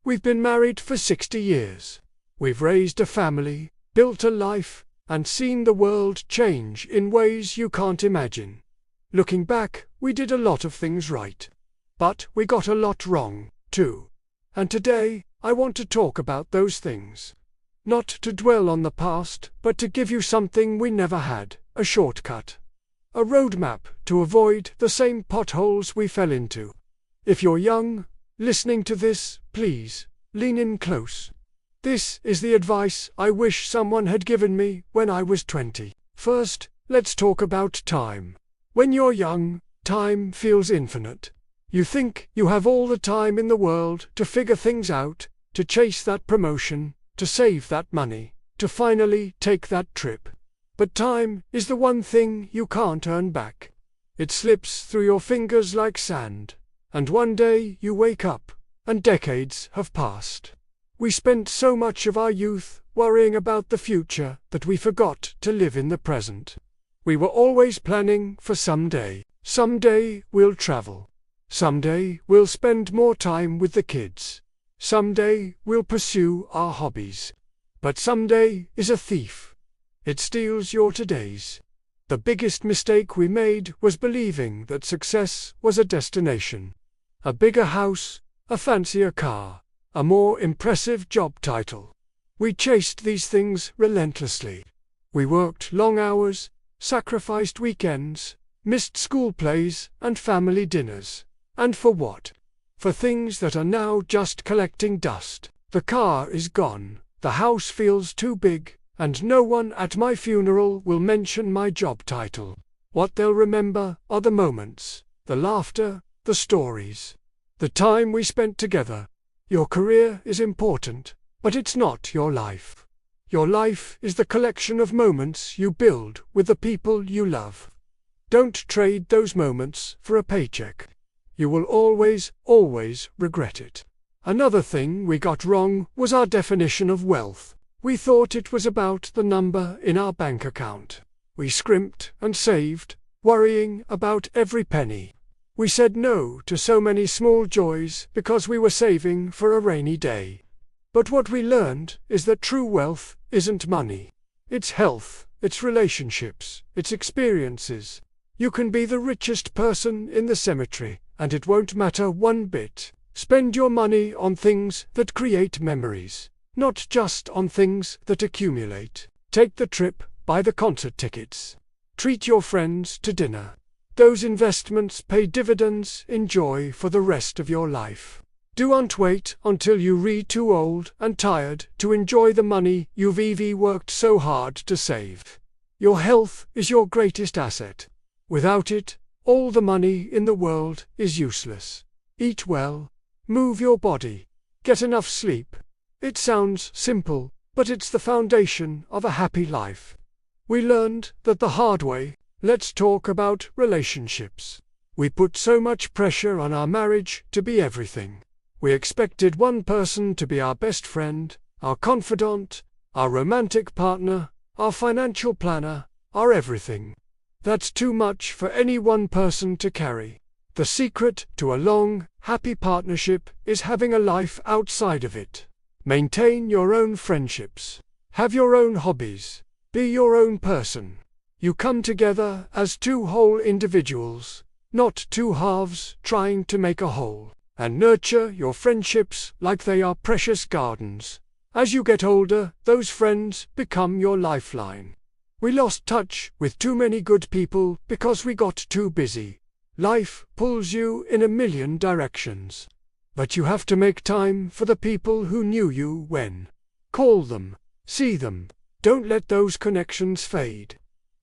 We've been married for 60 years. We've raised a family, built a life, and seen the world change in ways you can't imagine. Looking back, we did a lot of things right. But we got a lot wrong, too. And today, I want to talk about those things. Not to dwell on the past, but to give you something we never had, a shortcut. A roadmap to avoid the same potholes we fell into. If you're young, listening to this, please, lean in close. This is the advice I wish someone had given me when I was 20. First, let's talk about time. When you're young, time feels infinite. You think you have all the time in the world to figure things out, to chase that promotion, to save that money, to finally take that trip. But time is the one thing you can't earn back. It slips through your fingers like sand, and one day you wake up, and decades have passed. We spent so much of our youth worrying about the future that we forgot to live in the present. We were always planning for someday. Someday we'll travel. Someday we'll spend more time with the kids. Someday we'll pursue our hobbies. But someday is a thief. It steals your todays. The biggest mistake we made was believing that success was a destination. A bigger house, a fancier car, a more impressive job title. We chased these things relentlessly. We worked long hours, sacrificed weekends, missed school plays and family dinners. And for what? For things that are now just collecting dust. The car is gone, the house feels too big, and no one at my funeral will mention my job title. What they'll remember are the moments, the laughter, the stories, the time we spent together. Your career is important, but it's not your life. Your life is the collection of moments you build with the people you love. Don't trade those moments for a paycheck. You will always regret it. Another thing we got wrong was our definition of wealth. We thought it was about the number in our bank account. We scrimped and saved, worrying about every penny. We said no to so many small joys because we were saving for a rainy day. But what we learned is that true wealth isn't money. It's health, it's relationships, it's experiences. You can be the richest person in the cemetery, and it won't matter one bit. Spend your money on things that create memories, not just on things that accumulate. Take the trip, buy the concert tickets. Treat your friends to dinner. Those investments pay dividends in joy for the rest of your life. Don't wait until you're too old and tired to enjoy the money you've worked so hard to save. Your health is your greatest asset. Without it, all the money in the world is useless. Eat well, move your body, get enough sleep. It sounds simple, but it's the foundation of a happy life. We learned that the hard way. Let's talk about relationships. We put so much pressure on our marriage to be everything. We expected one person to be our best friend, our confidant, our romantic partner, our financial planner, our everything. That's too much for any one person to carry. The secret to a long, happy partnership is having a life outside of it. Maintain your own friendships. Have your own hobbies. Be your own person. You come together as two whole individuals, not two halves trying to make a whole. And nurture your friendships like they are precious gardens. As you get older, those friends become your lifeline. We lost touch with too many good people because we got too busy. Life pulls you in a million directions. But you have to make time for the people who knew you when. Call them, see them, don't let those connections fade.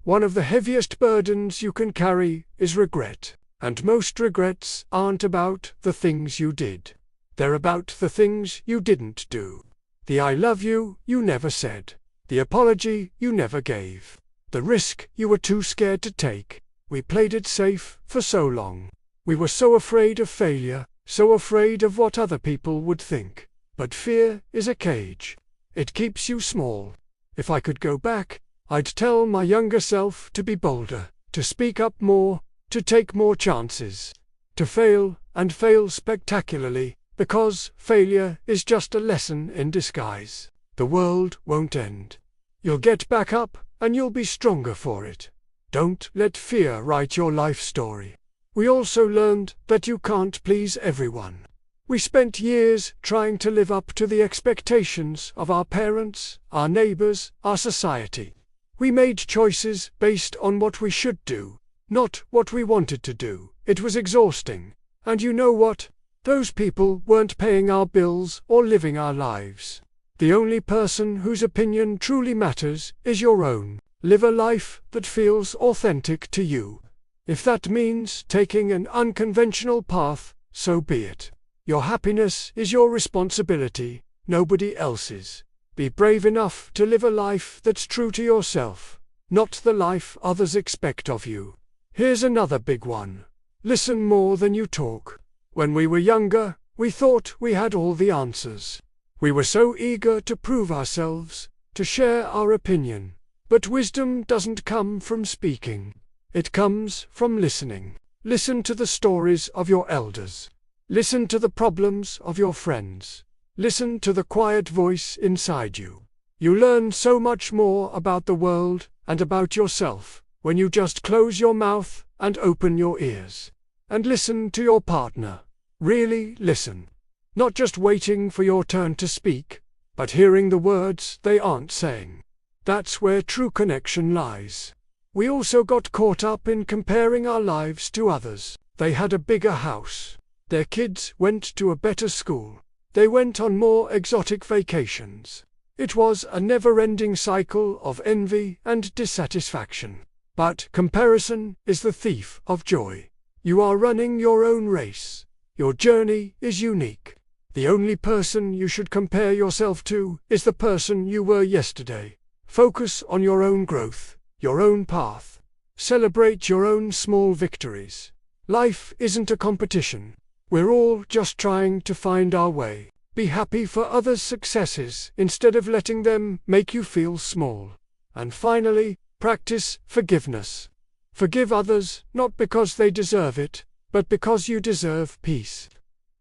One of the heaviest burdens you can carry is regret. And most regrets aren't about the things you did. They're about the things you didn't do. The I love you never said. The apology you never gave. The risk you were too scared to take. We played it safe for so long. We were so afraid of failure, so afraid of what other people would think. But fear is a cage. It keeps you small. If I could go back, I'd tell my younger self to be bolder, to speak up more, to take more chances, to fail and fail spectacularly, Because failure is just a lesson in disguise. The world won't end. You'll get back up, and you'll be stronger for it. Don't let fear write your life story. We also learned that you can't please everyone. We spent years trying to live up to the expectations of our parents, our neighbors, our society. We made choices based on what we should do, not what we wanted to do. It was exhausting. And you know what? Those people weren't paying our bills or living our lives. The only person whose opinion truly matters is your own. Live a life that feels authentic to you. If that means taking an unconventional path, so be it. Your happiness is your responsibility, nobody else's. Be brave enough to live a life that's true to yourself, not the life others expect of you. Here's another big one. Listen more than you talk. When we were younger, we thought we had all the answers. We were so eager to prove ourselves, to share our opinion. But wisdom doesn't come from speaking. It comes from listening. Listen to the stories of your elders. Listen to the problems of your friends. Listen to the quiet voice inside you. You learn so much more about the world and about yourself when you just close your mouth and open your ears. And listen to your partner. Really listen. Not just waiting for your turn to speak, but hearing the words they aren't saying. That's where true connection lies. We also got caught up in comparing our lives to others. They had a bigger house. Their kids went to a better school. They went on more exotic vacations. It was a never-ending cycle of envy and dissatisfaction. But comparison is the thief of joy. You are running your own race. Your journey is unique. The only person you should compare yourself to is the person you were yesterday. Focus on your own growth, your own path. Celebrate your own small victories. Life isn't a competition. We're all just trying to find our way. Be happy for others' successes instead of letting them make you feel small. And finally, practice forgiveness. Forgive others not because they deserve it, but because you deserve peace.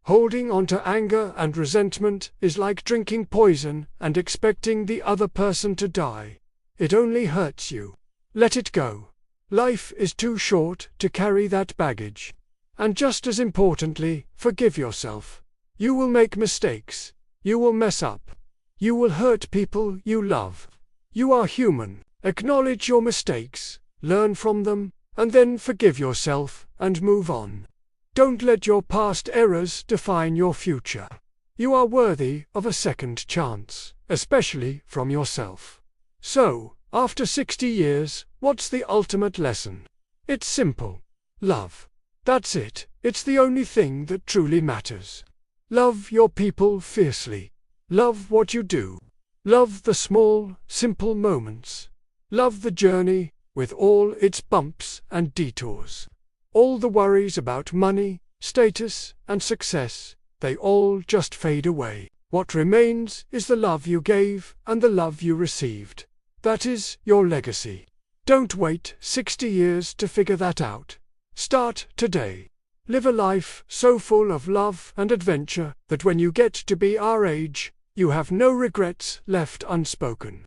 Holding on to anger and resentment is like drinking poison and expecting the other person to die. It only hurts you. Let it go. Life is too short to carry that baggage. And just as importantly, forgive yourself. You will make mistakes. You will mess up. You will hurt people you love. You are human. Acknowledge your mistakes, learn from them, and then forgive yourself and move on. Don't let your past errors define your future. You are worthy of a second chance, especially from yourself. So, after 60 years, what's the ultimate lesson? It's simple. Love. That's it. It's the only thing that truly matters. Love your people fiercely. Love what you do. Love the small, simple moments. Love the journey, with all its bumps and detours. All the worries about money, status, and success, they all just fade away. What remains is the love you gave and the love you received. That is your legacy. Don't wait 60 years to figure that out. Start today. Live a life so full of love and adventure that when you get to be our age, you have no regrets left unspoken.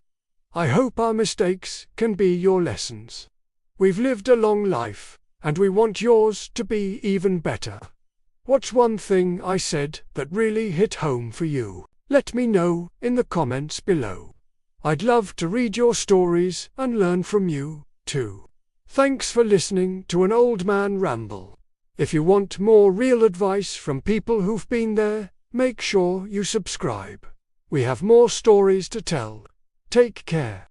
I hope our mistakes can be your lessons. We've lived a long life, and we want yours to be even better. What's one thing I said that really hit home for you? Let me know in the comments below. I'd love to read your stories and learn from you, too. Thanks for listening to an old man ramble. If you want more real advice from people who've been there, make sure you subscribe. We have more stories to tell. Take care.